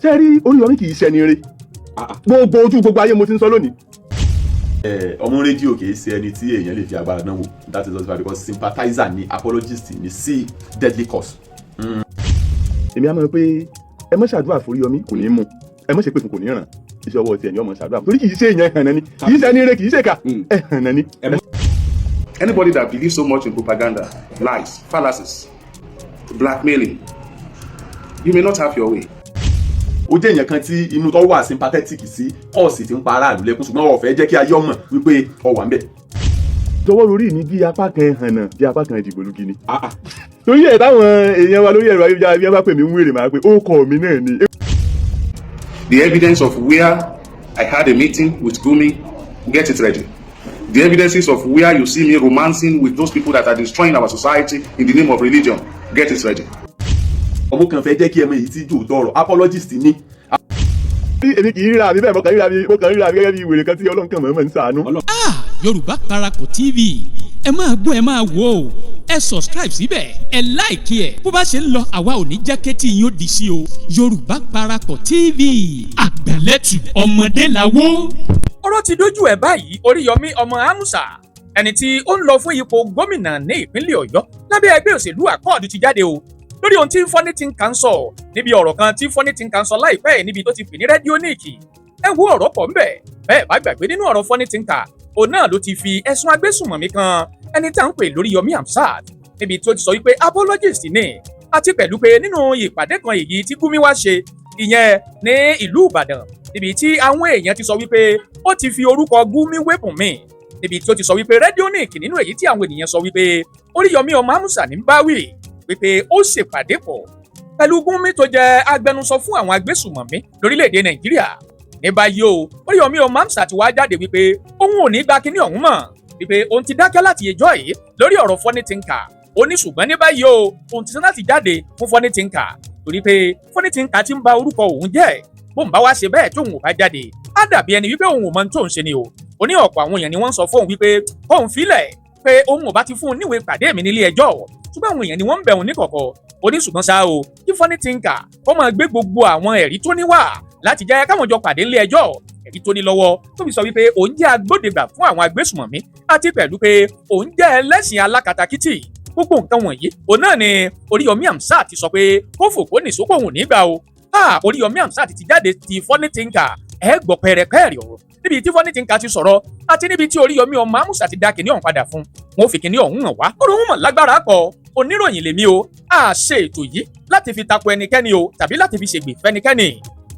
ṣé rí Oríyọmí kì í ṣẹni eré gbogbo ojú gbogbo ayé mo ti ń sọ lónìí. ọmọ rédíò kì í ṣe ẹni tí èèyàn lè fi agbára náà wò, that is just because sympathizer ni apologist ni sí deadly cause. èmi á mọ̀ pé ẹ mọ̀ ṣàdúrà fún Oríyọmí kò ní mú, ẹ mọ̀ ṣe pé kò ní ràn iṣẹ́ ọwọ́ tiẹ̀ ni ọmọ ṣàdúrà torí kì í ṣe èèyàn ẹ̀hàn ni, kì í ṣe ẹni eré, kì í ṣe ká ẹ̀hàn ni. Anybody that believes so much in propaganda, lies, fallacies, blackmailing, you may not have your way. ó jẹ́ èèyàn kan tí inú tó wà sympathetic sí ọ̀sì tí ń pa aráàlú lẹ́kùn ṣùgbọ́n ó fẹ́ jẹ́ kí ayé ọmọ wípé ó wà ń bẹ̀. jọ̀wọ́ lórí mi bí apá kan ẹ̀hàn náà bí apá kan ìdìbò lùgì ni. torí ẹ̀ táwọn èèyàn wa lórí ẹ̀rọ ayélujára bí wọ́n bá pè mí ń wèrè máa pé ó kọ́ mi náà ni. The evidence of where I had a meeting with Gumi, get it ready. The evidences of where you see me romancing with those people that are destroying our society in the name of religion, get it ready. ọmọ kan fẹ́ jẹ́ kí ẹmọ èyí tí jò tọrọ apologist ni. èmi kì í ríra mi bẹ́ẹ̀ mo kàn ríra mi gẹ́gẹ́ bí wèrè kan tí Ọlọ́run kan mọ̀ ń ṣàánú. Yorùbá Parapọ̀ TV ẹ máa gbọ́ ẹ máa wò ó ẹ subscribe síbẹ̀ ẹ like ẹ bó bá ṣe ń lọ àwa ò ní jákẹ́tì yín ó di sí o. Yorùbá Parapọ̀ TV àgbàlẹ́tù ọmọdé làwọ̀. ọ̀rọ̀ ti dójú ẹ̀ báyìí Oríyọmí ọmọ Amusa ẹni tí ó ń lọ fún ipò gómìnà ní ìpínlẹ̀ Ọ̀yọ́ lábẹ́ ẹgbẹ́ òṣèlú Accord ti jáde o lórí ohun tí Funny Thing kan sọ níbi ọ̀rọ̀ kan tí Funny Thing kan sọ láìpẹ́ níbi tó ti pè ní rẹ́díóníìkì ẹ wo ọ̀rọ̀ pọ̀ ńbẹ̀ bẹ́ẹ̀ bá gbàgbé nínú ọ̀rọ̀ Funny Thing kan òun náà ló ti fi ẹ̀sùn agbésùnmọ̀mí kan ẹni tá à ń pè Lóríyọmí Hamzat níbi tó ti sọ wípé apologist ni àti pẹ̀lú pé nínú ìpàdé kan èyí tí Gumi wá ṣe ìyẹn ní ìlú Ìbàdàn níbi tí àwọn èèyàn ti sọ wípé ó ti fi orúkọ Gumi wébùn mi níbi tó ti sọ wípé rẹ́díóníìkì nínú èyí tí àwọn ènìyàn sọ wípé Oríyọmí ọmọ Amusa ní báwì wípé ó ṣèpàdé pọ̀ pẹ̀lú Gumi tó jẹ́ agbẹnusọ fún àwọn agbésùnmọ̀mí lórílẹ̀‐èdè Nàìjíríà ní báyìí o Oríyọmí ọmọ Amusa ti wá jáde wípé òun ò ní gba kinní ọ̀hún mọ̀ wípé òun ti dákẹ́ láti ẹjọ́ yìí lórí ọ̀rọ̀ Funny Thing ó ní ṣùgbọ́n ní báyìí o òun ti sọ láti jáde fún Funny Thing torí pé Funny Thing ti ń ba orúkọ òun jẹ́ bóun bá wá ṣe bẹ́ẹ̀ tóun ò bá jáde á dàbí ẹni wípé òun ò mọ tóun ṣe ni o ó ní ọ̀pọ̀ àwọn èèyàn ni wọ́n ń sọ fóun wípé kóun filẹ̀ pé òun ò bá ti fún un níwèé pàdé mi nílé ẹjọ́ ṣùgbọ́n àwọn èèyàn ni wọ́n ń bẹ̀ òun níkọ̀kọ̀ ó ní ṣùgbọ́n ṣá o kí Funny Thing kó máa gbé gbogbo àwọn ẹ̀rí tó ní wá láti jẹ́ káwọn jọ pàdé nílé ẹjọ́ ẹ̀rí tó ní lọ́wọ́ tó fi sọ wípé òun jẹ́ agbódegbà fún àwọn agbésùnmọ̀mí àti pẹ̀lú pé òun jẹ́ ẹlẹ́sìn alákatakítì gbogbo nǹkan wọ̀nyí òun náà ni Oríyọmí Hamzat ti sọ pé kó fò kó nìṣó kó òun nígbà o Oríyọmí Hamzat ti jáde ti Funny Thing ẹ gbọ́ pẹ̀rẹ̀pẹ̀rẹ̀ ọ̀rọ̀ níbi tí Funny Thing ti sọ̀rọ̀ àti níbi tí Oríyọmí ọmọ Amusa ti dá kinní ọ̀hún padà fún wọn ò fi kinní ọ̀hún hàn wá ọ̀rọ̀ wọn mọ̀ lágbára pọ̀ oníròyìn lèmi o a ṣe ètò yìí láti fi tako ẹnikẹ́ni o tàbí láti fi ṣègbè fẹ́nikẹ́ni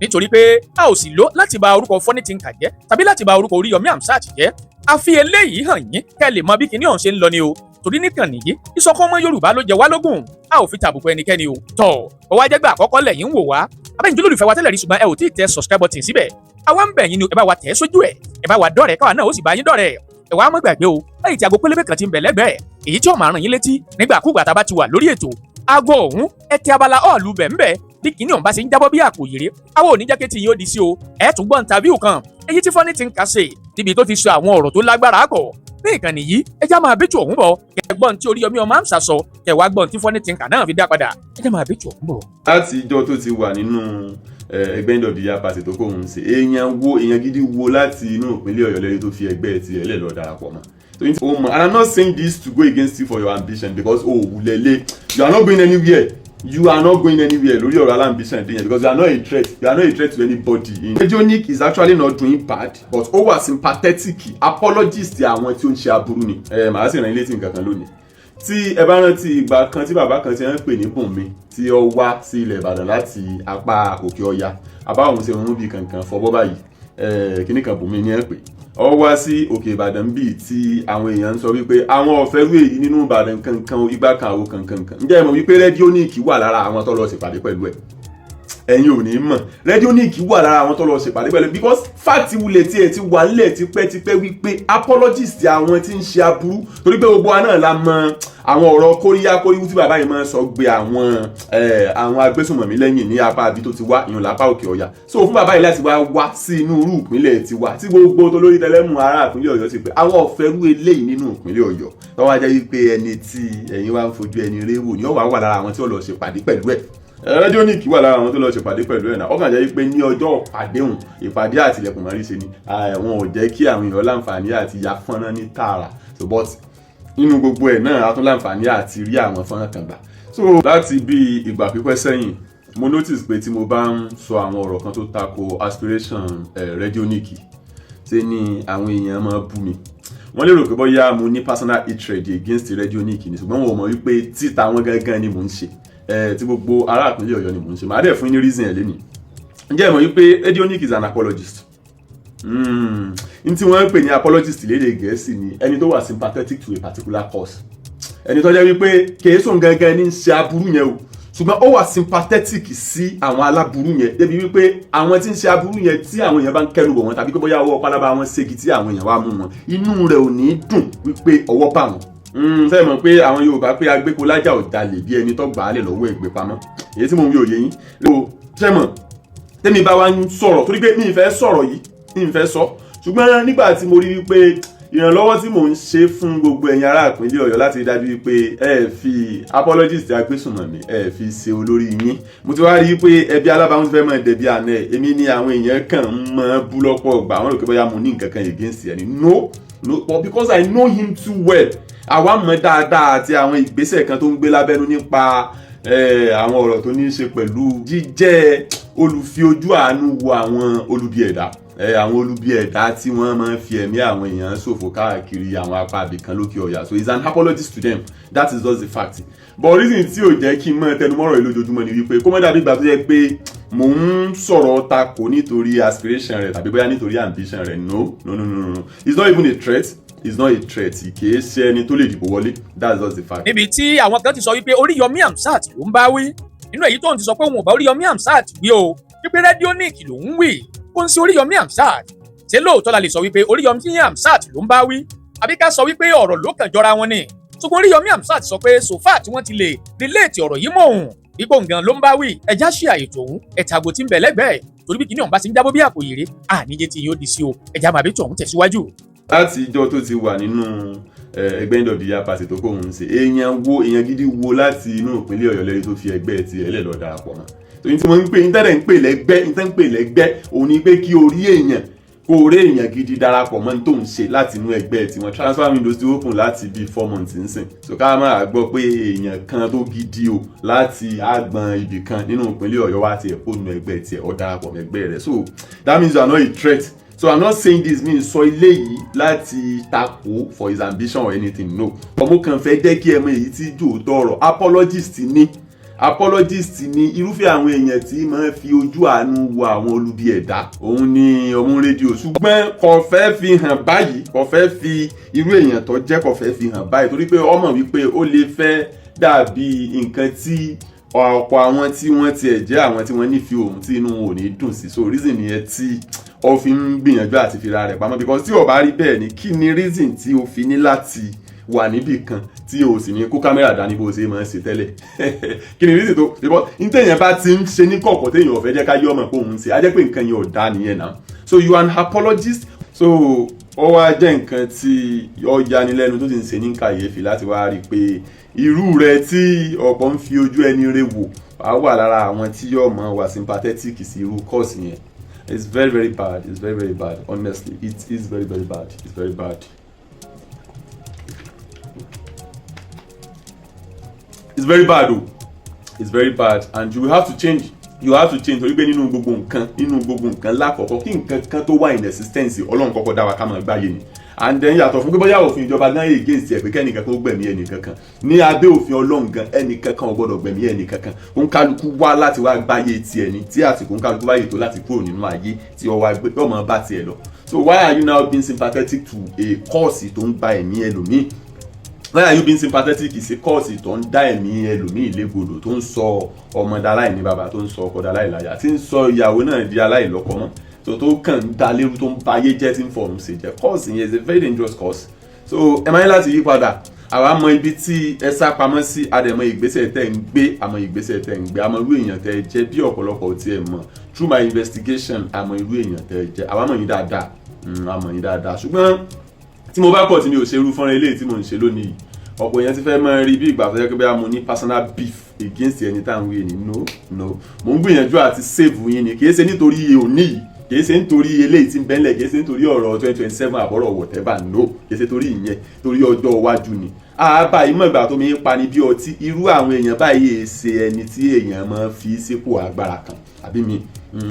nítorí pé a ò sì lò láti bà orúkọ Funny Thing jẹ́ tàbí láti bà orúkọ Oríyọmí Hamzat jẹ́ a fi eléyìí hàn yín kẹ́ lè mọ bí kinní ọ̀hún ṣe ń lọ ni o torí nìkan nìyí ìṣọ̀kan ọmọ Yorùbá ló jẹ wá lógún a ò fi tàbùkù ẹnikẹ́ni o tọ̀ ọ wá jẹ́gbà àkọ́kọ́ lẹ́yìn ń wò wá abẹ́yìn jólólùfẹ́ wa tẹ́lẹ̀ rí ṣùgbọ́n ẹ ò tí ì tẹ subscribe button síbẹ̀ àwa ń bẹ̀ yín ni ẹ bá wa tẹ̀ sójú ẹ̀ ẹ bá wa dọ́rẹ̀ẹ́ káwa náà ó sì bá yín dọ́rẹ̀ẹ́ ẹ wá má gbàgbé o lẹ́yìn tí aago pélébé kan ti ń bẹ̀ lẹ́gbẹ̀ẹ́ èyí tí ó máa ràn yín létí nígbàkúgbà tá a bá ti wà lórí ètò aago ọ̀hún ẹ tẹ abala ọ̀ọ̀lù bẹ̀ńbẹ̀ bí kinní ọ̀hún bá ṣe ń jábọ́ bí àpò yèrè àwọn ò ní jẹ́ kétí yín ó di sí o ẹ tún gbọ́ ntàbíù kan èyí tí Funny Thing ṣe níbi tó ti sọ àwọn ọ̀rọ̀ tó lágbára kọ̀ ní ìkànnì yìí ẹ já máa bẹ́tù ọ̀hún bọ̀ kẹgbọ́n tí Oríyọmí ọmọ Amusa sọ kẹwàá gbọ́n tí Funny Thing náà fi dá padà ẹ já máa bẹ́tù ọ̀hún bọ̀. láti ìjọ tó ti wà nínú ẹgbẹ́ ìdọ̀bíyà pàṣẹ tó kóhun ṣe èèyàn gidi wo láti inú ìpínlẹ̀ Ọ̀yọ́ lẹ́yìn tó fi ẹgbẹ́ ti ẹlẹ́ lọ darapọ̀ mọ́. And I'm not saying this to go against you for your ambition because wulele you are not going anywhere. You are not going anywhere lórí ọ̀rọ̀ alambition thing because you are not a threat. You are not a threat to anybody. Radionic is actually not doing bad but ó wà sympathetic apologist àwọn tí ó ń ṣe aburú ni. Màá sì rán ilé tí nǹkan kan lónìí. Tí ẹ bá rántí ìgbà kan tí bàbá kan ti ń pè ní Bùnmi tí ó wá sí ilẹ̀ Ìbàdàn láti apá Òkè Ọya àbáwọn ṣe mú bí kankan fọwọ́ báyìí kíní kan Bùnmi ní ẹ pè ọ wá sí Òkè Ìbàdàn bíi tí àwọn èèyàn ń sọ wípé àwọn ọ̀fẹ́ rú èyí nínú Ìbàdàn kankan igbá kan àwo kankan. Ǹjẹ́ ẹ mọ̀ wípé Radionic wà lára àwọn tó lọ ṣèpàdé pẹ̀lú ẹ̀? Ẹ̀yin ò ní mọ̀ Radionic wà lára àwọn tó lọ ṣèpàdé pẹ̀lú because fact wulẹ̀ tí ẹ ti wà nílẹ̀ tipẹ́tipẹ́ wípé apologist àwọn tí ń ṣe aburú torí pé gbogbo wa náà la mọ̀ àwọn ọ̀rọ̀ kóríyákóríwú tí bàbá yìí máa ń sọ gbé àwọn agbésùnmọ̀mí lẹ́yìn ní apá ibi tó ti wá ìyún lápá Òkè Ọya so fún bàbá yìí láti wá sí inú irú ìpínlẹ̀ tiwa tí gbogbo tó lórí tẹlẹ́mù ará ìpínlẹ̀ Ọ̀yọ́ ti pé àwọn ọ̀fẹ́ rú eléyìí nínú ìpínlẹ̀ Ọ̀yọ́ tó wá jẹ́ wípé ẹni tí ẹ̀yin wá ń fojú ẹni réwò ni ó wà lára àwọn tí ó lọ ṣèpàdé pẹ̀lú ẹ̀ Radionic wà lára àwọn tó lọ ṣèpàdé pẹ̀lú ẹ̀ náà ó kàn jẹ́ pé ní ọjọ́ ìpàdéhùn ìpàdé àtìlẹ̀kùn mọ́rí ṣe ni wọn ò jẹ́ kí àwọn èèyàn láǹfààní àti ya fọ́nrán ní tààrà so but nínú gbogbo ẹ̀ náà a tún láǹfààní àti rí àwọn fọ́nrán kan gbà so láti bí ìgbà pípẹ́ sẹ́yìn mo notice pé tí mo bá ń sọ àwọn ọ̀rọ̀ kan tó tako aspiration Radionic ṣe ni àwọn èèyàn máa bú mi wọ́n lérò pé bóyá mo ní personal hatred against Radionic ni ṣùgbọ́n wọn ò mọ̀ wípé títa wọn gangan ni mò ń ṣe tí gbogbo ará ìpínlẹ̀ Ọ̀yọ́ ni mò ń ṣe màá dẹ̀ fún yín ní reason ẹ̀ lẹ́nìí ǹjẹ́ ẹ mọ̀ wípé Radionic is an apologist n tí wọ́n ń pè ní apologist lédè Gẹ̀ẹ́sì ni ẹni tó wà sympathetic to a particular cause ẹni tó jẹ́ wípé kèésùn gangan ní ṣe aburú yẹn o ṣùgbọ́n ó wà sympathetic sí àwọn aláburú yẹn débi wípé àwọn tí ń ṣe aburú yẹn tí àwọn èèyàn bá ń kẹ́nu bọ̀ wọ́n tàbí pé bóyá ọwọ́ pálábá wọn ségi tí àwọn èèyàn wá mú wọn inú rẹ̀ ò ní dùn wípé ọwọ́ bá wọn sẹ́yìn mọ̀ pé àwọn Yorùbá pé agbéko lájà ò dalè bí ẹni tó gbà á lè lọ́wọ́ ẹ̀gbẹ́ pamọ́ èyí tí mo ń wí òye yín ló sẹ́yìn mọ̀ tẹ́mi bá wá ń sọ̀rọ̀ torí pé mi ì fẹ́ sọ̀rọ̀ yìí mi ì fẹ́ sọ ṣùgbọ́n nígbà tí mo rí wípé ìrànlọ́wọ́ tí mò ń ṣe fún gbogbo ẹ̀yin ará ìpínlẹ̀ Ọ̀yọ́ láti rí dájú wípé ẹ fi apologist Agbesunmomi ẹ fi ṣe olórí yín mo ti wá rí pé ẹbí alábàámu fẹ́ mọ̀ dẹ̀bi àná ẹ̀ èmi ni àwọn èèyàn kàn ń mọ bú lọ́pọ̀ gbà wọ́n rò pé bóyá mo ní nǹkan kan against ẹ̀ ni no but because I know him too well àwa mọ̀ dáadáa àti àwọn ìgbésẹ̀ kan tó ń gbé lábẹ́nú nípa àwọn ọ̀rọ̀ tó ní í ṣe pẹ̀lú jíjẹ́ olùfi ojú àánú wo àwọn olubi ẹ̀dá àwọn olubi ẹ̀dá tí wọ́n máa ń fi ẹ̀mí àwọn èèyàn ṣòfò káàkiri àwọn apá abìkan lókè ọ̀yà so he's an apologist to them that is just the fact but reason tí ò jẹ́ kí n mọ tẹnumọ́rọ̀ yìí lójoojúmọ́ ni wípé kó má dàbí ìgbà tó yẹ pé mò ń sọ̀rọ̀ tako nítorí aspiration rẹ̀ tàbí bóyá nítorí ambition rẹ̀ no it's not even a threat it's not a threat kìí ṣe ẹni tó lè dìbò wọlé that's just the fact. níbi tí àwọn kan ti sọ wípé Oriyomi Hamzat ló ń bá wí nínú èyí tó ń ti sọ pé òun ò bá Oriyomi Hamzat wí o wípé Radionic ló ń wí kó ń sí Oriyomi Hamzat ṣé lóòótọ́ la lè sọ wípé Oriyomi Hamzat ló ń bá wí àbí ká sọ wípé ọ̀rọ̀ ló kàn jọra wọn ni ṣùgbọ́n Oriyomi Hamzat sọ pé sofa tí wọ́n ti lè relate ọ̀rọ̀ yìí mọ́ òun ipò nǹkan ló ń bá wí ẹja ṣe àyè tòun ẹ̀tàgò tí ń bẹ̀ lẹ́gbẹ̀ẹ́ torí bí kinní ọ̀hún bá ti ń jábọ́ bí àpò yèrè àníjẹ́ tí yóò di sí o ẹja màbí tòun tẹ̀síwájú. láti ìjọ tó ti wà nínú ẹgbẹ́ end of the year party tó kóhun ṣe èèyàn gidi wo láti inú ìpínlẹ̀ Ọ̀yọ́ lẹ́yìn tó fi ẹgbẹ́ ti ẹlẹ́ lọ darapọ̀ mọ́ torí tí mo ń pè ìtẹ́lẹ̀ ń pè lẹ́gbẹ́ òun ni pé kí orí èèyàn kó orí èèyàn gidi darapọ̀ mọ́ tó ń ṣe láti inú ẹgbẹ́ tiwọn transfer windows ti open láti bíi 4 months nsìn so ká máa gbọ́ pé èèyàn kan tó gidi o láti àgbọn ibì kan nínú ìpínlẹ̀ Ọ̀yọ́ wá tiẹ̀ fóònù ẹgbẹ́ tiẹ̀ ó darapọ̀ mọ́ ẹgbẹ́ rẹ̀ so that means you are not a threat. So I'm not saying this means sọ ilé yìí láti tako for his ambition or anything no. ọmọ kan fẹ́ jẹ́ kí ẹ mọ èyí tí jòótọ́ ọ̀rọ̀ apologist ni irúfẹ́ àwọn èèyàn tí máa fi ojú àánú wo àwọn olubi ẹ̀dá òun ni ọmọ rédíò ṣùgbọ́n kò fẹ́ fi hàn báyìí kò fẹ́ fi irú èèyàn tó jẹ́ kò fẹ́ fi hàn báyìí torí pé ọmọ wípé ó lè fẹ́ dàbí nǹkan tí ọ̀pọ̀ àwọn tí wọ́n tiẹ̀ jẹ́ àwọn tí wọ́n nífẹ̀ẹ́ òun tí inú wọn ò ní dùn sí so reason nìyẹn tí ó fi ń gbìyànjú àti fi ra rẹ̀ pamọ́ because tí ó bá rí bẹ́ẹ̀ ni kí ni reason tí ó fi ní láti wà níbì kan tí o sì ní kó kámẹ́rà dání bó ṣe máa ń ṣe tẹ́lẹ̀ kí ni reason tó because ntẹ̀yìn bá ti ń ṣe ní kọ̀ọ̀kan téèyàn ò fẹ́ jẹ́ ká yọ ọmọ pé òun ṣe á jẹ́ pé nǹkan yẹn ò dá nìyẹn náà so you are an apologist so ó wá jẹ́ nǹkan tí ó yanilẹ́nu tó ti ń ṣe ní kàyéfì láti wá rí i pé irú rẹ̀ tí ọ̀pọ̀ ń fi ojú ẹni rẹ̀ wò á wà lára àwọn tí yóò mọ̀ wà sympathetic sí irú course yẹn. It's very, very bad. It's very, very bad. Honestly, it is very, very bad. It's very bad. It's very bad, though. It's very bad, and you will have to change. You have to change. Torí pé nínú gbogbo nǹkan lákọ̀ọ́kọ́ kí nǹkan kan tó wà in existence Ọlọ́run kọ́kọ́ dá wa ká máa gbáyé ni. And then yàtọ̀ fún pé bóyá òfin ìjọba gan yé against ẹ̀ pé kẹ́nìkan kan ó gbẹ̀mí ẹnìkankan ní abẹ́ òfin Ọlọ́run gan ẹnìkankan ò gbọ́dọ̀ gbẹ̀mí ẹnìkankan òǹkálukú wá láti wá gbáyé tiẹ̀ ní tí àsìkò òǹkálukú bá yè tó láti kúrò nínú ayé tí ọmọ bá tiẹ̀ lọ. So why are you now being sympathetic to a cause tó ń ba ẹ̀mí ẹlòmíì? Why are you being sympathetic sí cause tó ń dá ẹ̀mí ẹlòmíì légbodò tó ń sọ ọmọ daláì ní bàbá tó ń sọ ọkọ daláì láyà tí ń sọ ìyàwó náà di aláìlọ́kọ mọ́ so tó kàn ń da lérú tó ń ba ayé jẹ́ tí ń fọ̀rùn ṣe jẹ́ course yẹn is a very dangerous course so ẹ máa ń láti yí padà àwa mọ ibi tí ẹ sá pamọ́ sí àdẹ̀mọ ìgbésẹ̀ tẹ̀ ń gbé àmọ́ ìgbésẹ̀ tẹ̀ ń gbé àmọ́ irú èèyàn tẹ̀ jẹ́ bí ọ̀pọ̀lọpọ̀ tí ẹ mọ̀ through my investigation àmọ́ irú èèyàn tẹ̀ jẹ́ àwa mọ̀ yín dáadáa àmọ́ yín dáadáa ṣùgbọ́n tí mo bá kọ̀ tí mi ò ṣe irú fọ́nrán eléyìí tí mo ń ṣe lónìí ọ̀pọ̀ èèyàn ti fẹ́ máa rí bí ìgbà tó yẹ kí bẹ́ẹ̀ mo ní personal beef against ẹni tá à ń wí ni no mo ń gbìyànjú àti save yín ni kì í ṣe nítorí òní yìí kì í ṣe nítorí eléyìí tí ń bẹ́lẹ̀ kì í ṣe nítorí ọ̀rọ̀ 2027 àbọ̀rọ̀ whatever no kì í ṣe torí ìyẹn torí ọjọ́ iwájú ni àbá ìmọ̀ ìgbà tó mi ń pani bí ọtí irú àwọn èèyàn báyìí ṣe ẹni tí èèyàn máa fi sípò agbára kan àbí mi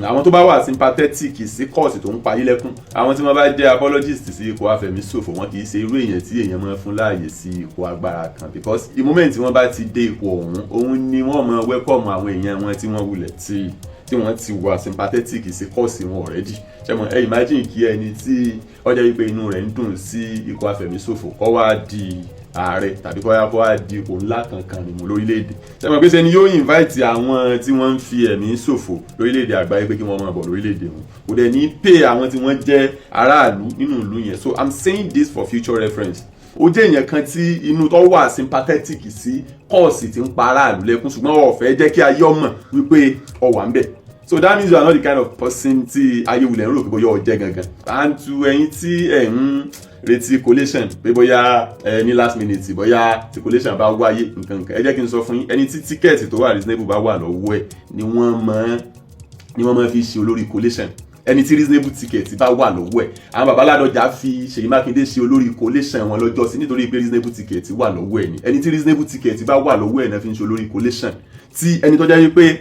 àwọn tó bá wà sympathetic sí kọ́ọ̀sì tó ń parí lẹ́kún àwọn tí wọ́n bá jẹ́ apologist sí ipò àfẹ̀míṣòfò wọn kì í ṣe irú èèyàn tí èèyàn máa fún láàyè sí ipò agbára kan because the moment tí wọ́n bá ti dé ipò ọ̀hún òun ni wọ́n máa welcome àwọn èèyàn wọn tí wọ́n wulẹ̀ tí wọ́n ti wà sympathetic sí kọ́ọ̀sì wọn already ṣẹ́mọ̀ ẹ imagine kí ẹni tí ọjọ́ wípé inú rẹ̀ ń dùn sí ipò àfẹ̀míṣòfò kó wá di ààrẹ tàbí kó wá di ipò ńlá kankan nínú lórílẹ̀‐èdè ṣẹ́mọ̀ pé sẹ́ni yóò invite àwọn tí wọ́n ń fi ẹ̀mí ṣòfò lórílẹ̀‐èdè àgbáyé pé kí wọ́n máa bọ̀ lórílẹ̀‐èdè wọn kò dẹ̀ ní pay àwọn tí wọ́n jẹ́ aráàlú nínú ìlú yẹn so I'm saying this for future reference ó jẹ́ èèyàn kan tí inú tó wà sympathetic sí kọ́ọ̀sì tí ń pa aráàlú lẹ́kún ṣùgbọ́n ó fẹ́ jẹ́ kí ayé ọmọ wípé ó wà ń bẹ̀ so that means you are not the kind of person tí ayé wulẹ̀ ń rò pé bóyá ó jẹ́ gangan and to ẹ̀yin tí ẹ̀ ń retí collation pé bóyá ní last minute bóyá tí collation bá wáyé nǹkan ẹ jẹ́ kí n sọ fún yín ẹni tí tíkẹ́ẹ̀tì tó wà reasonable bá wà lọ́wọ́ ẹ̀ ni wọ́n máa fi ṣe olórí collation ẹni tí reasonable ticket bá wà lọ́wọ́ ẹ̀ àwọn babaládọ́jà fi Ṣèyí Mákindé ṣe olórí collation wọn lọ́jọ́ sí nítorí pé reasonable ticket wà lọ́wọ́ ẹ̀ ni ẹni tí reasonable ticket bá wà lọ́wọ́ ẹ̀ náà fi ń ṣe olórí collation tí ẹni tó jẹ́ wípé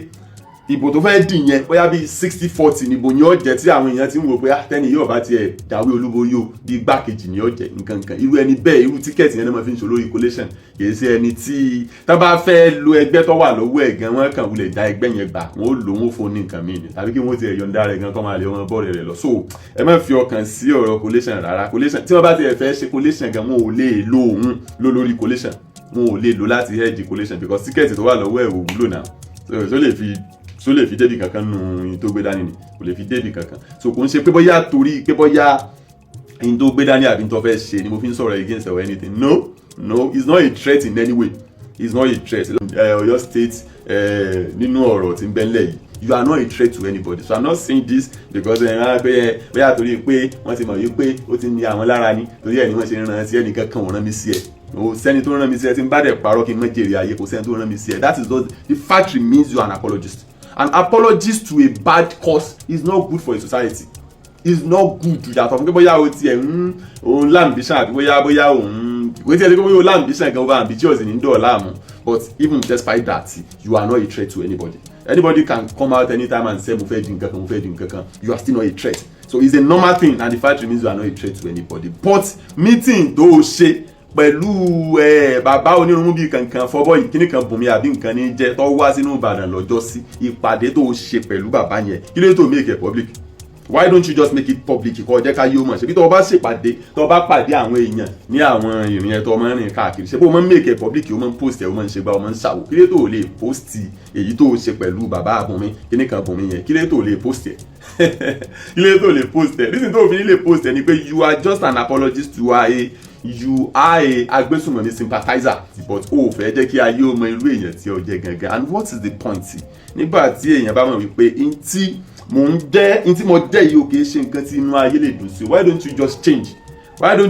ìbò tó fẹ́ dì yẹn bóyá bíi 60-40 níbo ni ó jẹ́ tí àwọn èèyàn ti ń wò pé tẹ́ni yóò bá tiẹ̀ dáwé olúborí o bí igbákejì ni ó jẹ́ nǹkan irú ẹni bẹ́ẹ̀ irú tíkẹ́ẹ̀tì yẹn náà máa fi ń ṣe olórí collation kì í ṣe ẹni tí tá bá fẹ́ lo ẹgbẹ́ tó wà lọ́wọ́ ẹ̀ gan wọ́n kàn wulẹ̀ dá ẹgbẹ́ yẹn gbà wọ́n ó lò wọ́n fún ní nǹkan mìíràn tàbí kí wọ́n ti yọ̀ǹda rẹ̀ gan kọ́ máa lè ọmọ bọ́ọ̀lù rẹ̀ lọ so ẹ má fi ọkàn sí ọ̀rọ̀ collation rárá collation tí wọ́n bá ti fẹ́ ṣe collation gan wọn ò lè lo òun lórí collation wọn ò lè lo láti hedge collation because tíkẹ́ẹ̀tì tó wà lọ́wọ́ ẹ̀ ò wúlò náà so lè fi débi kankan nù tó gbé dání ni kò lè fi débi kankan so kò ń ṣe pé bóyá torí pé bóyá in tó gbé dání àbí tó fẹ́ ṣe ni mo fi ń sọ̀rọ̀ against or anything no it's not a threat in any way it's not a threat Ọ̀yọ́ state nínú ọ̀rọ̀ tí ń bẹ ńlẹ̀ yìí you are not a threat to anybody so I'm not saying this because bóyá torí pé wọ́n ti mọ̀ yí pé ó ti ní àwọn lára ni torí ẹ̀ ni wọ́n ṣe ń ran sí ẹnìkan kan ò rán mi sí ẹ̀ o sẹ́ni tó rán mi sí ẹ tí ń bá dẹ̀ parọ́ kí n má jèrè ayé kò sẹ́ni tó rán mi sí ẹ that is just the fact remains you are an apologist. An apologist to a bad cause is not good for a society. It's not good. Yàtọ̀ fún pé bóyá o tiẹ̀ òun lambition àbí bóyá òun kò tiẹ̀ lè pé bóyá o lambition gan over ambitious ní dọ̀ọ̀la mu but even despite that you are not a threat to anybody. Anybody can come out anytime and say mo fẹ́ di nǹkan kan you are still not a threat. So it's a normal thing and the fact remains you are not a threat to anybody. But meeting tó o ṣe pẹ̀lú bàbá onírúurú bíi kankan fọ́bọ́ yìí kíní kan bùnmi àbí nǹkan ní jẹ́ tó wá sínú Ìbàdàn lọ́jọ́ sí ìpàdé tó ṣe pẹ̀lú bàbá yẹn kí ló tó make it public why don't you just make it public kó jẹ́ ká yóò mọ̀ ṣebí tó bá ṣèpàdé tó bá pàdé àwọn èèyàn ní àwọn ìrìn ẹ̀ tó máa ń rìn káàkiri ṣe bó máa ń make it public ó máa ń post ẹ̀ ó máa ń ṣe gbá ó máa ń ṣàwò kí ló tó lè post èyí tó ṣe pẹ̀lú bàbá àbùnmi kíní kan bùnmi yẹn kí ló tó lè post ẹ̀ kí ló tó lè post ẹ̀ reason tó fi ní lè post ẹ̀ ni pé you are just an apologist you are a Agbesunmomi sympathizer but o fẹ́ jẹ́ kí ayé o mọ irú èèyàn tí o jẹ́ gangan and what is the point nígbà tí èèyàn bá mọ̀ wípé ntí mo jẹ́ yìí o kì í ṣe nǹkan tí inú ayé lè dùn sí why don't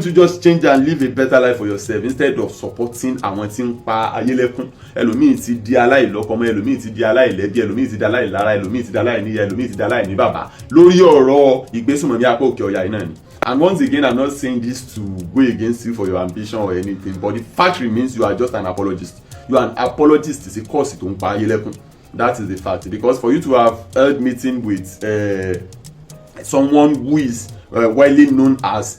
you just change and live a better life for yourself instead of supporting àwọn tí ń pa ayé lẹ́kún ẹlòmíì ti di aláìlọ́kọmọ ẹlòmíì ti di aláìlẹ́bí ẹlòmíì ti di aláìlára ẹlòmíì ti di aláìníyà ẹlòmíì ti di aláìní bàbá lórí ọ̀rọ̀ Ìgbésùnmọ̀mí apá òkè ọ̀yà iná ni. And once again, I'm not saying this to go against you for your ambition or anything, but the fact remains you are just an apologist. You are an apologist is a cause to pa ayé lẹ́kún. That is the fact. Because for you to have held meeting with someone who is widely known as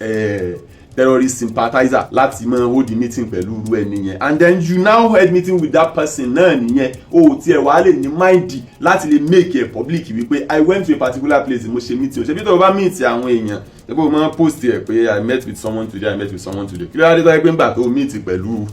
terrorist sympathizer láti máa hold the meeting pẹ̀lú irú ẹni yẹn and then you now held meeting with that person náà nìyẹn o tiẹ̀ wàá lè ní mind láti lè make it public wípé I went to a particular place mo ṣe meeting o ṣe bí tó o bá meet àwọn èèyàn ṣe bó o máa post ẹ̀ pé I met with someone today kí ló wá dé tó yẹ pé ńgbà tó o meet pẹ̀lú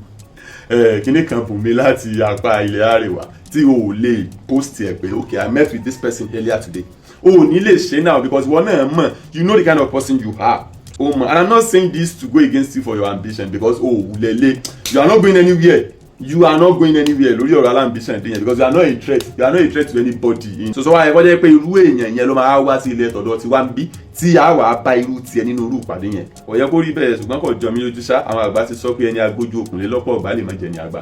kíní kan bùnmi láti apá ilẹ̀ àríwá tí o ò lè post ẹ̀ pé okay I met with this person earlier today o ò ní lè ṣe now because wọ́n náà mọ̀ you know the kind of person you are. Oh man, and I'm not saying this to go against you for your ambition because you are not going anywhere. Lórí ọ̀rọ̀ ambition thing because you are not a threat to anybody. So why ever pé irú èèyàn yẹn ló máa wá sí ilé tọ̀dọ̀ tí wá ń bí tí a wà bá irú tiẹ̀ nínú irú ìpàdé yẹn. Ó yẹ kó rí bẹ́ẹ̀ ṣùgbọ́n kò jọ mí lójú ṣá àwọn àgbà ti sọ pé ẹni agbójú òkùnlé lọ́pọ̀ ọ̀gbá lè má jẹ ní àgbà.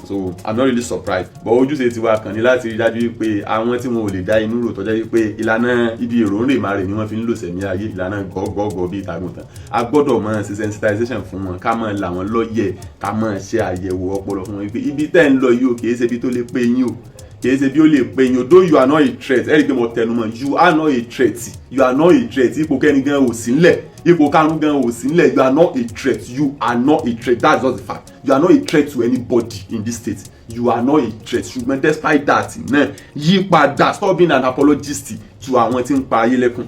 So I'm not really surprised, but ojúṣe tiwa kan ní láti rí dájú pé àwọn tí wọn ò lè dá inú rò tọ́jà wípé ìlànà ibi èròǹrè máa rè ni wọ́n fi ń lò sẹ̀mí ayé, ìlànà gọ́gọ́gọ́ bíi ìtàgùntàn. A gbọ́dọ̀ máa ṣe sensitization fún wọn, ká máa là wọ́n lọ́yẹ̀, ká máa ṣe àyẹ̀wò ọpọlọ fún wọn wípé ibi tẹ́ ń lọ yìí o kìí ṣe ibi tó lè pé yín o, kìí ṣe bí ó lè pé yín o. Though you are not a threat, ẹ rí i pé mo tẹnu mọ́, you are not a threat, you are not a threat. Ipò kẹ́ni gan ò sí nílẹ̀, ipò karùn-ún gan ò sí nílẹ̀, you are not a threat, you are not a threat, that's just the fact. You are not a threat to anybody in this state, you are not a threat. Ṣùgbọ́n despite that náà yí padà, stop being an apologist to àwọn tí ń pa ayé lẹ́kún,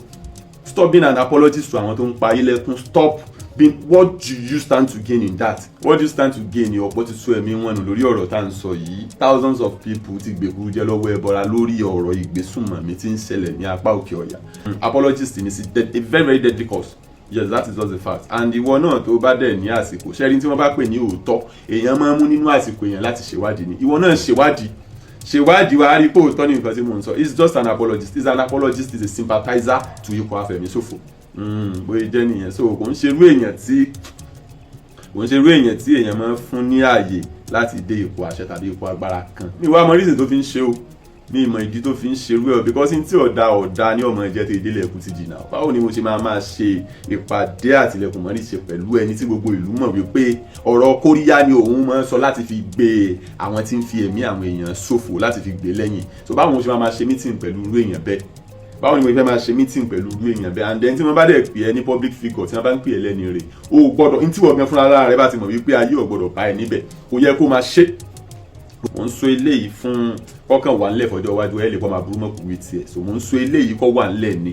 stop being an apologist to àwọn tó ń pa ayé lẹ́kún, stop being, what do you stand to gain in that? What do you stand to gain ní ọ̀pọ̀ ti tú ẹ̀mí wọn nù lórí ọ̀rọ̀ tá à ń sọ yìí? Thousands of people ti gbèkúrú jẹ́ lọ́wọ́ ẹbọra lórí ọ̀rọ̀ ìgbésùnmọ̀mí tí ń ṣẹlẹ̀ ní apá òkè ọ̀yà. Apologist ni sí a very very deadly cause. Yes, that is just the fact. And ìwọ náà tó bá dẹ̀ ní àsìkò ṣẹ́rin tí wọ́n bá pè ní òótọ́ èèyàn máa ń mú nínú àsìkò èèyàn láti ṣèwádìí ni. Ìwọ náà ṣèwádìí wa rí pé òótọ́ ní nǹkan tí mò ń sọ. It's just an apologist. It's an apologist, is a sympathizer to ikọ̀ afẹ̀míṣòfò. Bóyá jẹ́ nìyẹn. So kò ń ṣerú èèyàn tí èèyàn máa ń fún ní ààyè láti dé ipò àṣẹ tàbí ipò agbára kan. Mi wá mọ reason tó fi ń ṣe o, mi ìmọ̀ ìdí tó fi ń ṣerú ẹ̀, because n tí ọ̀dà ní ọmọ ẹ̀jẹ̀ tó ìdílé ẹ̀kú ti jìnnà. Báwo ni mo ṣe máa ṣe ìpàdé àtìlẹ́kùn mọ́rí ṣe pẹ̀lú ẹni tí gbogbo ìlú mọ̀ wípé ọ̀rọ̀ kóríyá ni òun máa ń sọ láti fi gbé àwọn tí ń fi ẹ̀mí àwọn èèyàn ṣòfò láti fi gbé lẹ́yìn. So báwo mo ṣe máa ṣe meeting pẹ̀lú irú èèyàn bẹ́ẹ̀? Báwo ni mo fẹ́ máa ṣe meeting pẹ̀lú irú èèyàn bẹ́ẹ̀? And then tí wọ́n bá dẹ̀ pè ẹ́ ní public figure, tí wọ́n bá ń pè ẹ́ lẹ́ni rẹ̀, o gbọ́dọ̀ ní tí wọ́n gan fúnra rẹ̀ bá ti mọ̀ wípé ayé ò gbọ́dọ̀ bá ẹ níbẹ̀, kò yẹ kó máa ṣe. Mo ń sọ eléyìí fún kọ́kàn wà nílẹ̀ fọjọ́ iwájú ẹ̀ lè kọ́ máa burú mọ́ kùwé tiẹ̀. So mo ń sọ eléyìí kọ́ wà nílẹ̀ ni.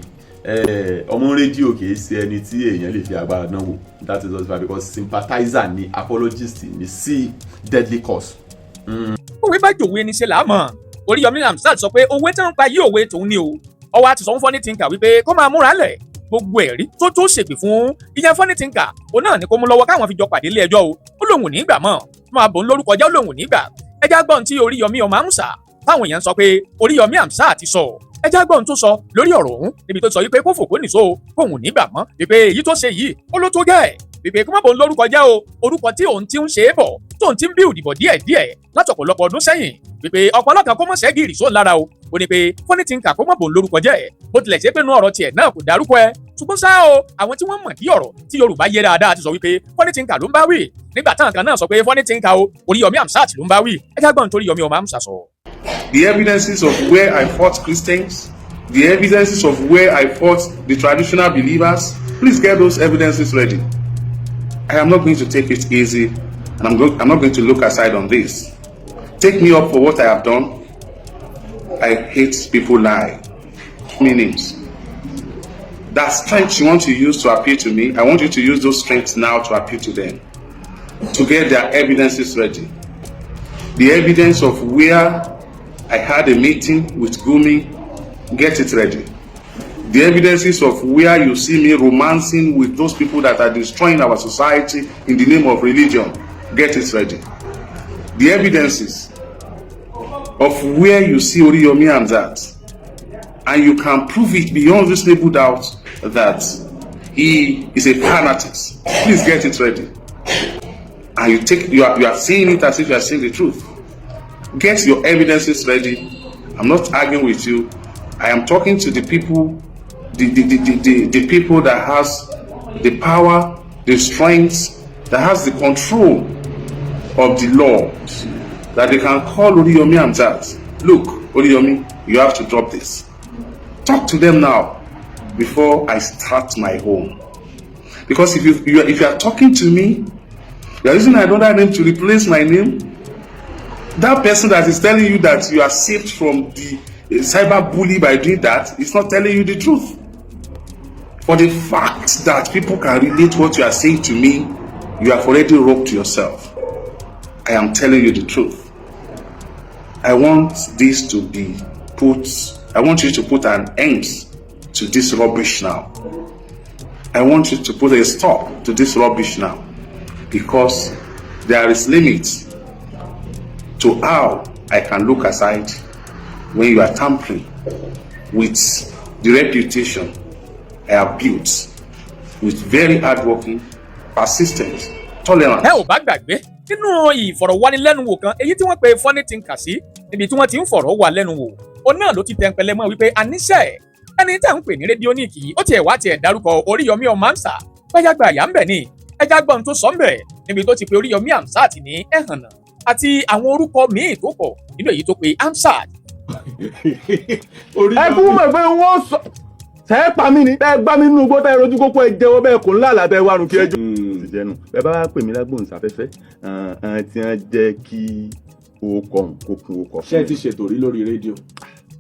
Ọmọ rédíò kìí ṣe ẹni tí èèyàn lè fi agbára dán wò. That is just right, because sympathizer ni, apologist ni sí deadly cause. Òwe bá jòwe ní ṣe làámọ̀. Oriyomi Hamzat sọ pé òwe tí wọ́n pa yí òwe tòun ni o. Ọwọ́ àti sọ fún Funny Thinker wípé kó máa múra lẹ̀. Gbogbo ẹ̀rí tó ṣègbè fún ìyẹn Funny Thinker, òun náà ni kó mú lọ́wọ́ káwọn fi jọ pàdé ilé ẹjọ́ o. Ó lóun ò ní gbà mọ́. Máa bò ń lórúkọ jẹ́ ó lóun ò ní gbà. Ẹjá gbọ́n tí Oriyomi ọmọ Amusa táwọn èèyàn sọ pé Oriyomi Hamzat ti sọ. Ẹjá gbọ́n tó sọ lórí ọ̀rọ̀ ọ̀hún níbi tó sọ wípé kó fòkó nìṣó kóun ò ní gbà mọ́. Wípé èyí tó ṣe yìí ó ló tó gẹ́. Wípé kó má bò ń lórúkọ jẹ́ o. Orúkọ tí òun ti ń ṣe é bọ̀ tóun ti ń bí òdìbò díẹ̀díẹ̀ látọ̀pọ̀lọpọ̀ ọdún sẹ́yìn. Wípé ọ̀pọ̀lọpọ̀ kó mọ̀ ṣẹ́gìrì sóun lára o. Ó ní pé Funny Thinker kó má bò ń lórúkọ jẹ́. Bó tilẹ̀ ṣe pé inú ọ̀rọ̀ tiẹ̀ náà kò dárúkọ ẹ. Ṣùgbọ́n ṣá o, àwọn tí wọ́n mọ̀ dí ọ̀rọ̀ tí Yorùbá yé dáadáa ti sọ wípé Funny Thinker ló ń bá wí. Nígbà táwọn kan náà sọ pé Funny Thinker o, Oriyomi Hamzat ló ń bá wí. Ẹ já gbọ́n torí Oriyomi ọmọ Amusa sọ. The evidences of where I fought Christians, the evidences of where I fought the traditional believers, please get those evidences ready. I am not going to take it easy, and I'm not going to look aside on this. Take me up for what I have done. I hate people lie. Meanings. That strength you want to use to appeal to me, I want you to use those strengths now to appeal to them. To get their evidences ready. The evidence of where I had a meeting with Gumi, get it ready. The evidences of where you see me romancing with those people that are destroying our society in the name of religion, get it ready. The evidences of where you see Oriyomi Hamzat, and you can prove it beyond reasonable doubt that he is a fanatist, please get it ready. And you are saying it as if you are saying the truth. Get your evidences ready. I'm not arguing with you. I am talking to the people, the people that has the power, the strength, that has the control of the law, that they can call Oriyomi Hamzat. Look, Oriyomi, you have to drop this. Talk to them now before I start my home. Because if you are talking to me, you are using another name to replace my name. That person that is telling you that you are saved from the cyber bully by doing that is not telling you the truth. For the fact that people can relate what you are saying to me, you have already robbed yourself. I am telling you the truth. I want this to be I want you to put an end to this rubbish now. I want you to put a stop to this rubbish now, because there is limits to how I can look aside when you are tampering with the reputation I have built with very hardworking, persistent, tolerant. Ẹ ò bá gbàgbé nínú ìfọ̀rọ̀wánilẹ́nuwò kan èyí tí wọ́n pe Funny Thinker sí níbi tí wọ́n ti ń fọ̀rọ̀ wá lẹ́nu wò òun náà ló ti tẹnpẹlẹ mọ́ wípé àníṣe ẹni tá à ń pè ní rédíóníìkì ó tiẹ̀ wá tiẹ̀ dárúkọ Oríyọmí ọmọ Àmsà gbáyàgbà àyà ń bẹ̀ ni ẹja gbọ́n tó sọ ń bẹ̀ níbi tó ti pe Oríyọmí Àmsàt ní ẹ̀hànà àti àwọn orúkọ míì tó pọ̀ nínú èyí tó pe Àmsàt. ẹ kú mọ̀ pé wọ́n sọ ṣe é pa mí ni ẹ gbá mi nínú igbó tẹ́ ẹ rojú kókó ẹ jẹ́wọ́ bẹ́ẹ̀ kò ń lálàá tẹ́ ẹ wá rùn kí ẹ jọ. ti jẹnu ẹ bá pè mí lágbóhùnsáfẹ́fẹ́ tí wọ́n jẹ́ kí owó kọ̀ọ̀hún kó kún owó kọ̀. ṣé ẹ ti ṣètò rí lórí rédíò?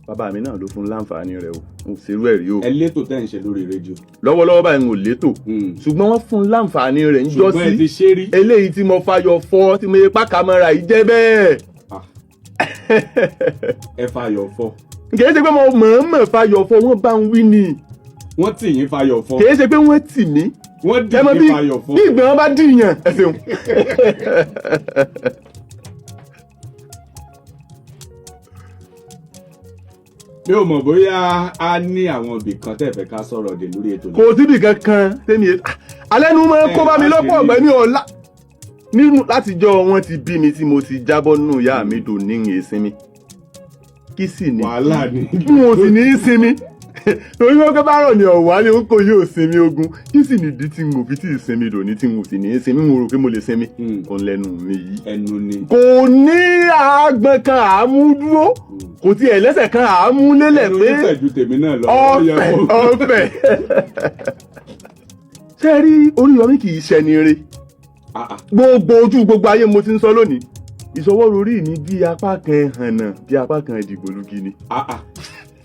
bàbá mi náà ló fún láǹfààní rẹ̀ o mo ṣerú ẹ̀ rí o. ẹ létò tẹ́ ń ṣe lórí rédíò. lọ́wọ́lọ́wọ́ báyìí n ò létò ṣùgbọ́n wọ́n fún láǹfààní rẹ̀ ń jọ sí eléyìí tí mo fayọ̀ fọ́ tí mo yẹ pákàmọ́ra yìí jẹ́ bẹ́ẹ̀. ẹ fayọ̀ fọ́. kì í ṣe pé mo mọ̀ọ́mọ̀ fayọ̀ fọ́ wọ́n bá ń wí ni. wọ́n tì yín fayọ̀ fọ́. kì í ṣe pé wọ́n tì mí. wọ́n dì yín fayọ̀ fọ́. bí ìgbẹ́ wọn bá dìyàn ẹ ṣeun. mi ò mọ̀ bóyá a ní àwọn ibì kan tẹ́ fẹ́ ká sọ̀rọ̀ dé lórí ètò náà. kò síbì kankan tẹ́mi alẹ́ nu máa ń kó bá mi lọ́pọ̀ ọ̀gbẹ́ ní ọ̀la nínú látijọ́ wọn ti bí mi tí mo ti jábọ́ nínú ìyá mi dò ní ìsinmi kí sì ní wàhálà ni mo sì ní í sinmi torí wọ́n pẹ́ bá rọ̀ ní ọ̀wá ni kò yóò sinmi ogun kí sì ní ìdí tí n ò fi tí ì sinmi dò ní tí n ò sì ní í sinmi mo rò pé mo lè sinmi kò lẹ́nu mi yìí. ẹnu ni. kò ní àgbọn kan àmúdúró kò tiẹ̀ lẹ́sẹ̀ kan àmúlélẹ̀ pé ẹnu nífẹ̀ẹ́ ju tèmi náà lọ. ọ̀fẹ́ ṣé rí Oríyọmí kì í ṣẹni re gbogbo ojú gbogbo ayé mo ti ń sọ lónìí ìṣọwọ́ orí mi bí apá kan hànà bí apá kan ìdìgbòlugi ni.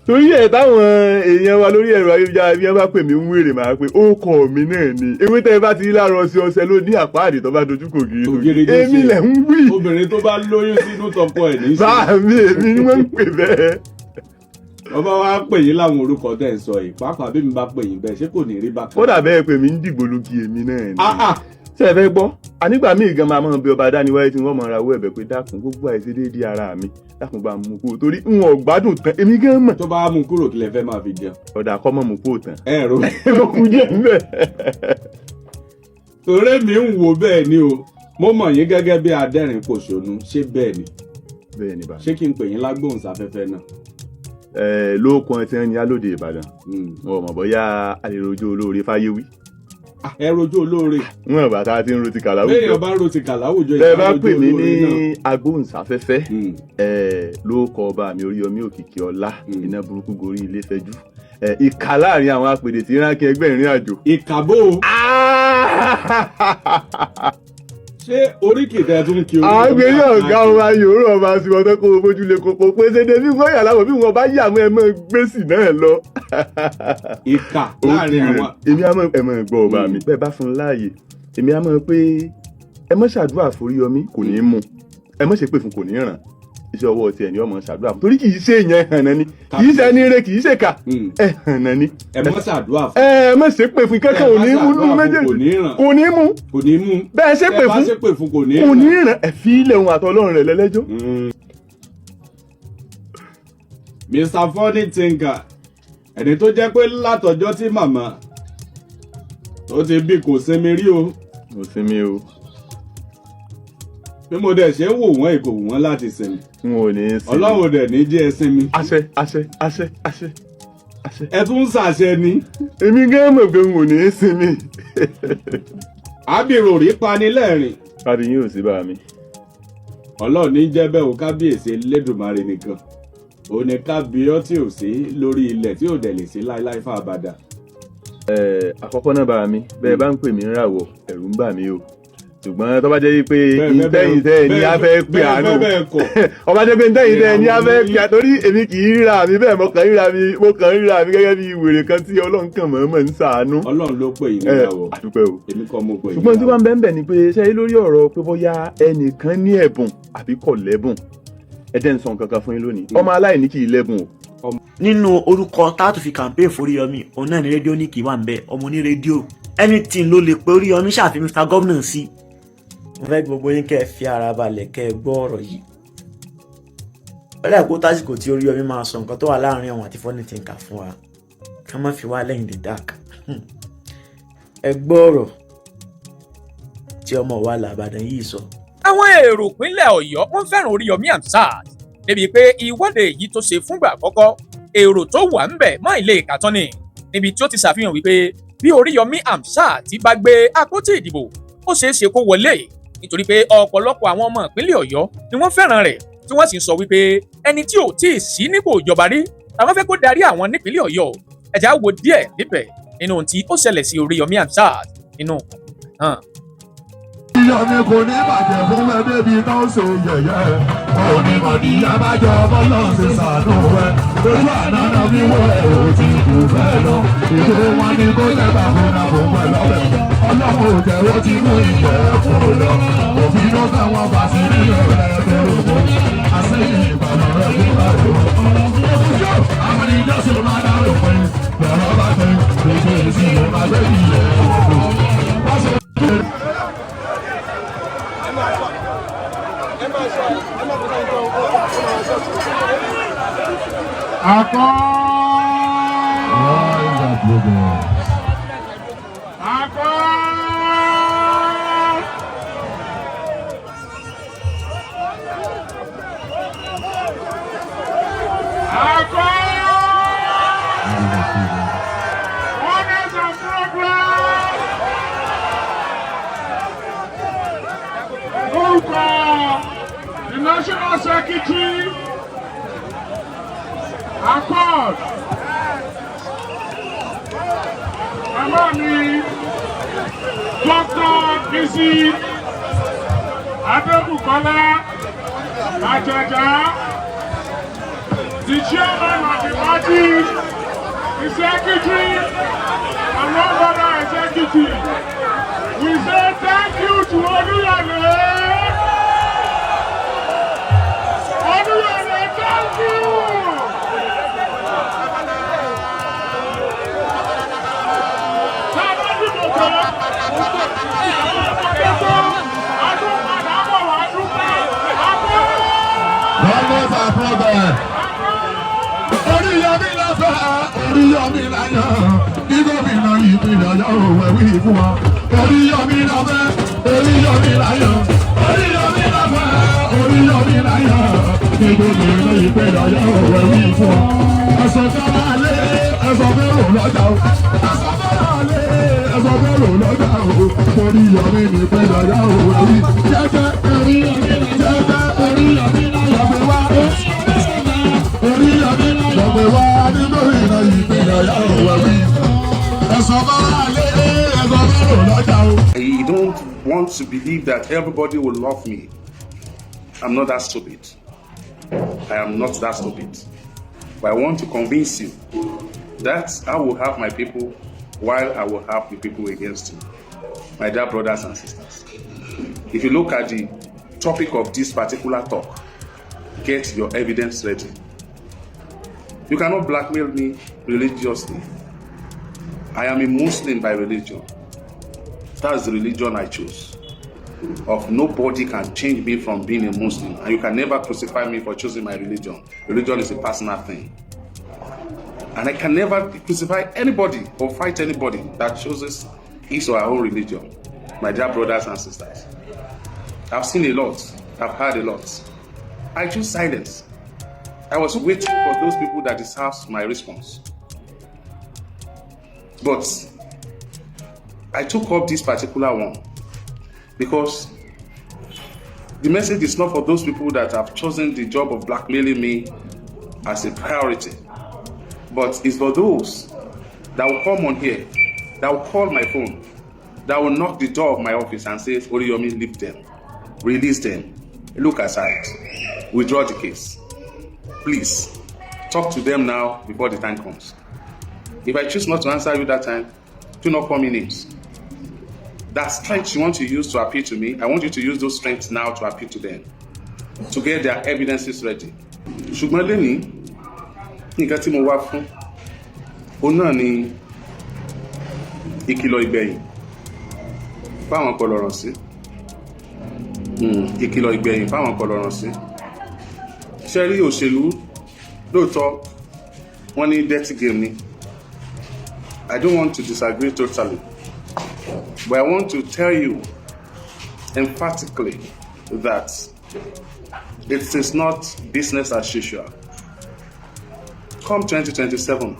torí ẹ̀ táwọn èèyàn wa lórí ẹ̀rọ ayélujára bí wọ́n bá pè mí ń wèrè máa pé ó kọ mi náà ni ewé tẹ́ ẹ bá ti rí láàárọ̀ sí ọṣẹ ló ní àpáàdé tó bá dojú kò gírí èmi lẹ̀ ń wí. obìnrin tó bá lóyún sínú tọkọ ẹ̀ ní í ṣe. báàmì èmi ni wọ́n ń pè bẹ́ẹ̀. ọba wa pè yín láwọn orúkọ tẹ́ ẹ sọ yìí pàápàá bí mi bá pè yín bẹ́ẹ̀ ṣé kò ní rí bákan. kódà bẹ́ẹ̀ pè mí ń dìgbòlugi èmi náà ni. ṣé ẹ fẹ́ gbọ́ ànígbà míì gan máa mọ̀ bí ọba dániwáyé tí wọ́n mọ̀ ra owó ẹ̀bẹ̀ pé dákun gbogbo àìsí déédéé ara mi dákun bá mú kúrò torí n ò gbádùn tán èmi gan mọ̀. tó bá mú kúrò kí lẹ fẹ́ máa fi jẹun. ọ̀dà kọ́ mọ̀ mú kúrò tán. ẹ rò ló kú jẹ́ mbẹ́. torí mi ń wo bẹ́ẹ̀ ni o mo mọ̀ yín gẹ́gẹ́ bí adẹ́rìn pòṣónú ṣé bẹ́ẹ̀ ni. bẹ́ẹ̀ ni bá. ṣé kí n pè yín lágbóhùnsáfẹ́fẹ́ náà. lóòkun tí wọ́n ní alóde Ìbàdàn wọn ò mọ̀ bóyá àlèròjó olóore fáyé wí. ẹ rojú olóore. wọn bá ta ti ń ro ti kàláwùjọ. bẹ́ẹ̀ ọba ro ti kàláwùjọ. ẹ bá pè mí ní agbóhùnsáfẹ́fẹ́ ló kọ ọba mi Oríyọmí òkìkí ọlá iná burúkú gorí ilé fẹjú ìkà láàrin àwọn apèdè tí ránkì ẹgbẹ́ ìrìn àjò. ìkàbó. ṣé oríkì tẹ tún kí orí. àwọn gbèrè ọ̀gá ọba yòórù ọba àsìwọ̀n tó kó o bójú lé kókó pé ṣéde bí wọ́n yà láwọ̀ bí wọ́n bá yà mọ́ ẹ mọ́ gbèsè náà lọ. ìkà láàrin àwọn. èmi á mọ̀ ẹ mọ̀ gbọ́ ọba mi bẹ́ẹ̀ bá fún un láàyè èmi á mọ̀ pé ẹ mọ̀ ṣàdúrà f'Oríyọmí kò ní í mú ẹ mọ̀ ṣe pé fún kò ní í ràn iṣẹ́ ọwọ́ tiẹ̀ ni ọmọ ṣàdúrà fún torí kì í ṣe èèyàn ẹ̀hànà ni kì í ṣe ẹni rẹ kì í ṣe kà ẹ̀hànà ni. ẹ mọ̀ ṣàdúrà fún. ẹ mọ̀ ṣe pé fún kẹ́kẹ́ òní mú nínú méjèèjì kò ní mú bẹ́ẹ̀ ṣe pé fún kò ní ràn ẹ fi ilẹ̀ ohun àtọ́lọ́run rẹ̀ lẹ́lẹ́jọ́. Mr. Funny Thinker ẹni tó jẹ́ pé látọjọ́ tí màmá tó ti bí kò sinmi rí o. kò sinmi o. bí mo dẹ̀ ṣe ń wò wọ́n ìkò wọ́n láti sinmi. n ò ní í sinmi. Ọlọ́run dẹ̀ ní jẹ́ ẹ sinmi. àṣẹ àṣẹ àṣẹ àṣẹ àṣẹ. ẹ tún ń ṣàṣẹ ni. èmi gán mọ̀ pé n ò ní í sinmi. ábìrò rí pani lẹ́rìn. káàdì yín ò sí bá mi. Ọlọ́run ní jẹ́ bẹ́ẹ̀ o kábíyèsí Elédùmarè nìkan òun ni kábíyọ́ tí ò sí lórí ilẹ̀ tí ò dẹ̀ lè sí láéláé fún àbàdà. àkọ́kọ́ náà bá mi bẹ́ẹ̀ bá ń pè mí ràwọ̀ ẹ̀rù ń bà mí o ṣùgbọ́n tó bá jẹ́ pé ìtẹ́yìntẹ́ ni a fẹ́ pè àánú ọba jẹ́ pé ìtẹ́yìntẹ́ ni a fẹ́ pè àánú torí èmi kì í ríra mi bẹ́ẹ̀ mo kàn ríra mi gẹ́gẹ́ bí wèrè kan tí Ọlọ́run kàn mọ̀ọ́mọ̀ ń ṣàánú. Ọlọ́run ló pè yín níyàwó àdúpẹ́ o èmi kọ́ mo pè yín. ṣùgbọ́n tí wọ́n bẹ́ẹ̀ bẹ́ẹ̀ ni pé ṣe lórí ọ̀rọ̀ pé bóyá ẹnìkan ní ẹ̀bùn àbí kò lẹ́bùn ẹ̀dẹ̀ ń sọ nǹkan kan fún yín lónìí ọmọ aláìní kì í lẹ́bùn o. nínú orúkọ táàtù fi campaign f'Oríyọmí òun náà ní rédíò ní kì í wà ń bẹ ọmọ ní rédíò anything ló lè pe Oríyọmí ṣàfi Mr. Governor sí. mo fẹ́ gbogbo yín kẹ́ ẹ fi ara balẹ̀ kẹ́ ẹ gbọ́ ọ̀rọ̀ yìí. ọ̀rẹ́ ẹ̀kọ́ tásìkò tí Oríyọmí máa sọ nǹkan tó wà láàrin òun àti Funny Thinker fún wa ká má fi wá lẹ́yìn the dark. ẹ gbọ́ ọ̀rọ̀ tí ọmọ wa làbàdàn yìí sọ. àwọn èrò ìpínlẹ̀ Ọ̀yọ́ wọ́n fẹ́ràn Oríyọmí Hamzat débi pé ìwọ́de èyí tó ṣe fúngbà àkọ́kọ́ èrò tó wà ń bẹ̀ mọ́ ilé ìkàtọ́ ni níbi tí ó ti ṣàfihàn wípé bí Oríyọmí Hamzat bá gbé àpótí ìdìbò ó ṣeé ṣe kó wọlé nítorí pé ọ̀pọ̀lọpọ̀ àwọn ọmọ ìpínlẹ̀ Ọ̀yọ́ ni wọ́n fẹ́ràn rẹ̀ tí wọ́n sì ń sọ wípé ẹni tí ò tí ì sí nípò ìjọba rí àwọn fẹ́ kó darí àwọn nípínlẹ̀ Ọ̀yọ́ ẹ já wo díẹ̀ níbẹ̀ nínú ohun tí ó ṣẹlẹ̀ sí Oríyọmí Hamzat nínú náà. Oríyọmí kò ní bàjẹ́ fún ẹ débi tó ń ṣe yẹ̀yẹ́ onímọ̀dí abájọ bọ́lá ṣe ṣàánú ẹ lójú àná náà bí wọ́n ẹ̀ ò tí kò fẹ́ lọ ètò wọn ni kó tẹ́gbà fún àbò pẹ̀lú ọ̀bẹ ọlọ́run ò jẹ́ ó ti mú ìjẹ́ kúrò lọ òfin ló káwọn bá sí nílẹ̀ rẹ̀ bẹ̀rù fún àṣeyìn ìbàdàn rẹ̀ fún àjò ọ̀rọ̀ àwọn ìjọsìn máa dárò pé lọ́rọ̀ bá tẹ gbogbo èsì ló máa gbé ìyẹn the National Secretary, Accord, Mama mi, Dr. Bisi Adebukola Ajaja, the chairman of the party, the secretary, and one other executive. We say thank you to Oriyomi. Oriyomi, thank you. Oriyomi lọ́fẹ̀ẹ́, Oriyomi láyọ̀, ní gómìnà ìpínlẹ̀ Ọ̀yọ́ òwe wí fún wa. Oriyomi lọ́fẹ̀ẹ́, Oriyomi láyọ̀, Oriyomi lọ́fẹ̀ẹ́, Oriyomi láyọ̀, ní gómìnà ìpínlẹ̀ Ọ̀yọ́ òwe wí fún wa. Ẹ̀sọ̀ fẹ́ràn alẹ́, ẹ̀sọ̀ fẹ́ràn lọ́jà o. Ẹ̀sọ̀ fẹ́ràn alẹ́, ẹ̀sọ̀ fẹ́ràn lọ́jà o. Oriyomi ní ìpínlẹ̀ Ọ̀yọ́ òwe wí. Jẹ́jẹ́ Oriyomi láyọ̀, jẹ́jẹ́ Oriyomi láyọ̀ wá. Oriyomi lọ́pẹ̀ wá nínú ìran ìpínlẹ̀ Ọ̀yọ́ òwe wí. Ẹ̀sọ̀ fẹ́ràn alẹ́, ẹ̀sọ̀ fẹ́ràn lọ́jà o. I don't want to believe that everybody will love me. I'm not that stupid. I am not that stupid. But I want to convince you that I will have my people while I will have the people against me. My dear brothers and sisters, if you look at the topic of this particular talk, get your evidence ready. You cannot blackmail me religiously. I am a Muslim by religion. That's the religion I choose. Of nobody can change me from being a Muslim, and you can never crucify me for choosing my religion. Religion is a personal thing. And I can never crucify anybody or fight anybody that chooses his or her own religion. My dear brothers and sisters, I've seen a lot, I've heard a lot. I choose silence. I was waiting for those people that deserve my response. But I took up this particular one because the message is not for those people that have chosen the job of blackmailing me as a priority, but it's for those that will come on here, that will call my phone, that will knock the door of my office and say, Oriyomi, leave them, release them, look aside, withdraw the case. Please, talk to them now before the time comes. If I choose not to answer you that time, do not call me names. That strength you want to use to appeal to me, I want you to use those strengths now to appeal to them, to get their evidences ready. Ṣùgbọ́n lẹ́ni, nǹkan tí mo wá fún, òun náà ni ìkìlọ̀ ìgbẹ̀yìn. Fáwọn kan lọ́rọ̀ sí. Ìkìlọ̀ ìgbẹ̀yìn fáwọn kan lọ́rọ̀ sí. Ṣé rí òṣèlú lóòótọ́ wọ́n ní dirty game ni. I don't want to disagree totally. But I want to tell you emphatically that it is not business as usual. Come 2027,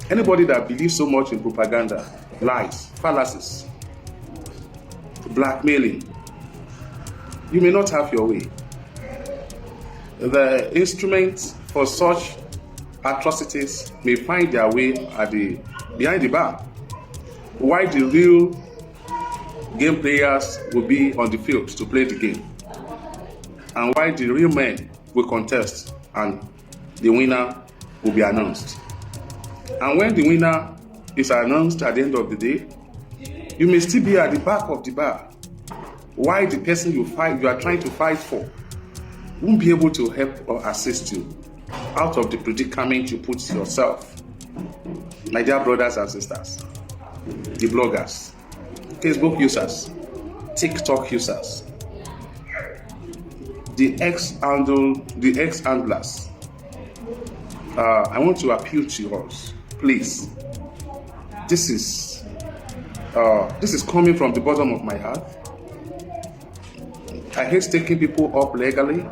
anybody that believes so much in propaganda, lies, fallacies, blackmailing, you may not have your way. The instruments for such atrocities may find their way behind the bar, while the real game players will be on the field to play the game, and while the real men will contest and the winner will be announced. And when the winner is announced at the end of the day, you may still be at the back of the bar, while the person you are trying to fight for won't be able to help or assist you out of the predicament you put yourself. My dear brothers and sisters, the bloggers, Facebook users, TikTok users, the ex-handlers, I want to appeal to us, please. This is coming from the bottom of my heart. I hate taking people up legally,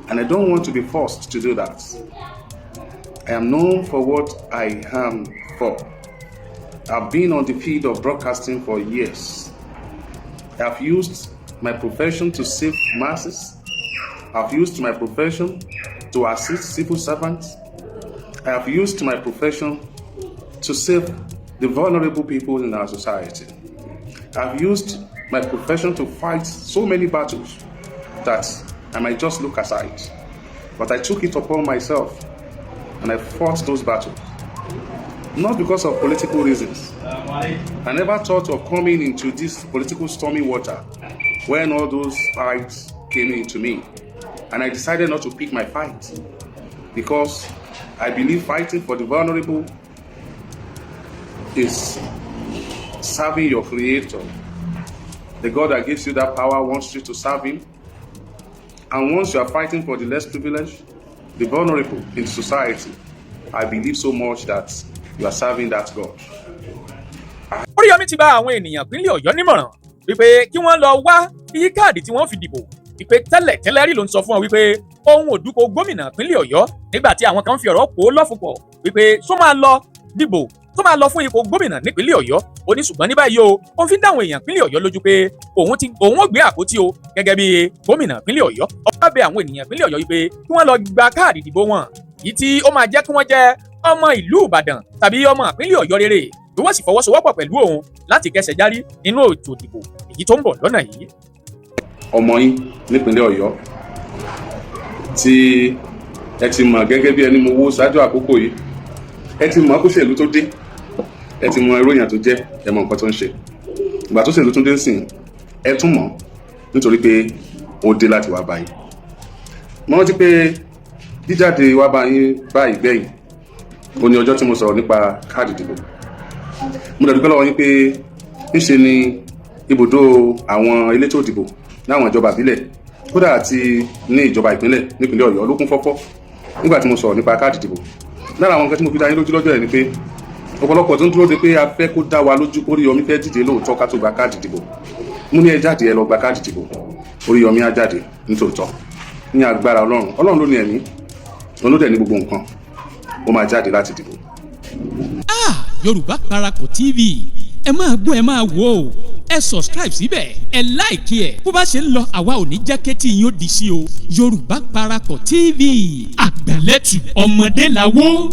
and I don't want to be forced to do that. I am known for what I am for. I've been on the field of broadcasting for years. I've used my profession to save masses. I've used my profession to assist civil servants. I have used my profession to save the vulnerable people in our society. I've used my profession to fight so many battles that I might just look aside. But I took it upon myself and I fought those battles. Not because of political reasons. I never thought of coming into this political stormy water when all those fights came into me. And I decided not to pick my fight because I believe fighting for the vulnerable is serving your Creator. The God that gives you that power wants you to serve Him. And once you are fighting for the less privileged, the vulnerable in society, I believe so much that you are serving that God. Oriyomi ti bá àwọn ènìyàn ìpínlẹ̀ Ọ̀yọ́ nímọ̀ràn wípé kí wọ́n lọ wá iye káàdì tí wọ́n fi dìbò, wípé tẹ́lẹ̀ rí ló ń sọ fún wọn wípé òun ò dúpọ̀ gómìnà ìpínlẹ̀ Ọ̀yọ́ nígbà tí àwọn kan fi ọ̀rọ̀ pò ó lọ́fùpọ̀ wípé tó máa lọ dìbò tó máa lọ fún ipò gómìnà nípínlẹ̀ Ọ̀yọ́. Ó ní ṣùgbọ́n ní báyìí o, ó fi ń dáwọn èèyàn ìpínlẹ̀ Ọ̀yọ́ lójú pé òun ò gbé àpótí o gẹ́gẹ́ bí gómìnà ìpínlẹ̀ Ọ̀yọ́. Ó wá bẹ̀ àwọn ènìyàn ìpínlẹ̀ Ọ̀yọ́ wípé kí wọ́n lọ gba káàdì ìdìbò wọn, yìí tí ó máa jẹ́ kí wọ́n jẹ́ ọmọ ìlú Ìbàdàn tàbí ọmọ ìpínlẹ̀ Ọ̀yọ́ rere tí wọ́n sì fọwọ́sowọ́pọ̀ pẹ̀lú òun láti kẹsẹ̀ járí nínú ètò ìdìbò èyí tó ń bọ̀ lọ́nà yìí. Ọmọ yín nípínlẹ̀ Ọ̀yọ́ tí ẹ ti mọ̀ gẹ́gẹ́ bí ẹni mo wó ṣáájú àkókò yìí, ẹ ti mọ̀ kó ṣèlú tó dé, ẹ ti mọ̀ ìròyìn tó jẹ́, ẹ mọ̀ nǹkan tó ń ṣe. Ìgbà tó ṣèlú tún dé sìn, ẹ tún mọ̀ nítorí pé ó dé láti wá báyìí. Mo rántí pé jíjáde wá báyìí gbẹ̀yìn, ó ní ọjọ́ tí mo sọ̀rọ̀ nípa káàdì ìdìbò. Mo dẹ̀ dúpẹ́ lọ́wọ́ yín pé níṣe ni ibùdó àwọn elétò ìdìbò ní àwọn ìjọba ìbílẹ̀ kódà àti ní ìjọba ìpínlẹ̀ nípínlẹ̀ Ọ̀yọ́ ló kún fọ́fọ́ nígbà tí mo sọ̀rọ̀ nípa káàdì ìdìbò. Lára àwọn nǹkan tí mo fi dá yín lójú lọ́jọ́ ẹ̀ ni pé ọ̀pọ̀lọpọ̀ tó ń dúró de pé a fẹ́ kó dá wa lójú Oríyọmí fẹ́ dìde lóòótọ́ ká tó gba káàdì ìdìbò. Mo ní ẹ jáde ẹ lọ gba káàdì ìdìbò. Oríyọmí á jáde nítòótọ́ ní agbára Ọlọ́run ló ní ẹ̀mí, òun ló dẹ̀ ní gbogbo nǹkan, ó máa jáde láti dìbò. Yorùbá Parapọ̀ TV ẹ máa gbọ́ ẹ máa wò ó, ẹ subscribe síbẹ̀, ẹ like ẹ̀, bó bá ṣe ń lọ àwa ò ní jẹ́ kétí yín ó di sí o. Yorùbá Parapọ̀ TV àgbẹ̀lẹ̀tù ọmọdé làwọ̀.